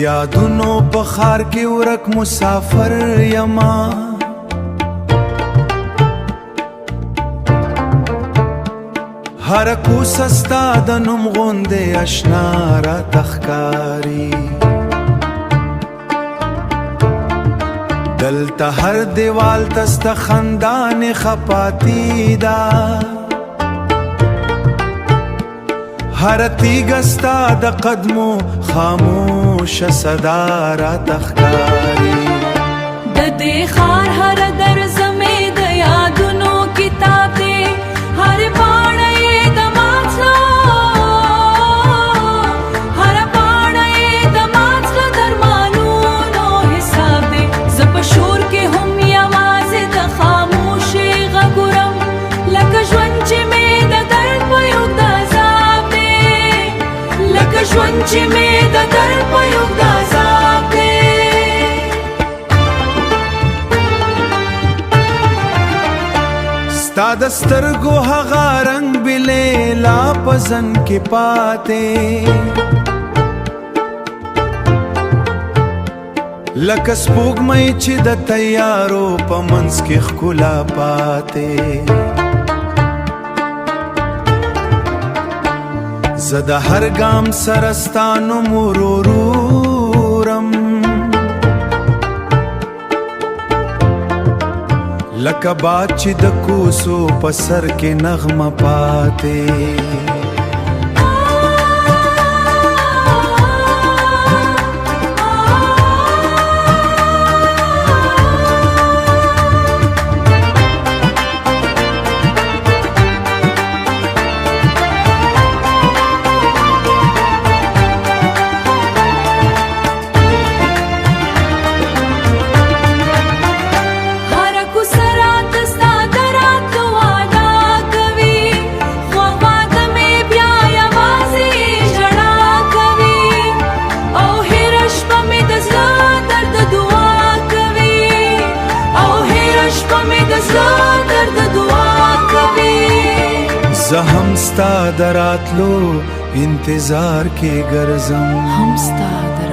یادونو په خار کې ورک مسافر یما هر کوڅه ستا د نوم غوندې اشنا راته ښکاري دلته هر دیوال ته ستا خندانې خپاتې ده هر تیږه ستا د قدمو خاموشه صدا راته ښکاري د دې ښار هر درزمې د یادونو کتاب دی هر پاڼه یې د ماڅلو هر پاڼه یې د ماڅلو درمانونو حساب دی زه په شور کې هم یوازې د خاموشۍ غږ اورم لکه ژوند چې مې د درد په اوږد عذاب دی لکه ژوند چې مې د درد په اوږد عذاب دی ستا د سترګو هغه رنگ بلې لا په ځن کې پاتې لکه سپوږمۍ چې د تیارو په منځ کې ښکلا پاتې زه د هر ګام سره ستا نوم ورورم لکه باد چې د کوڅو په سر کې نغمه پاتې زه هم ستا د راتلو انتظار کې ګرځم هم ستا د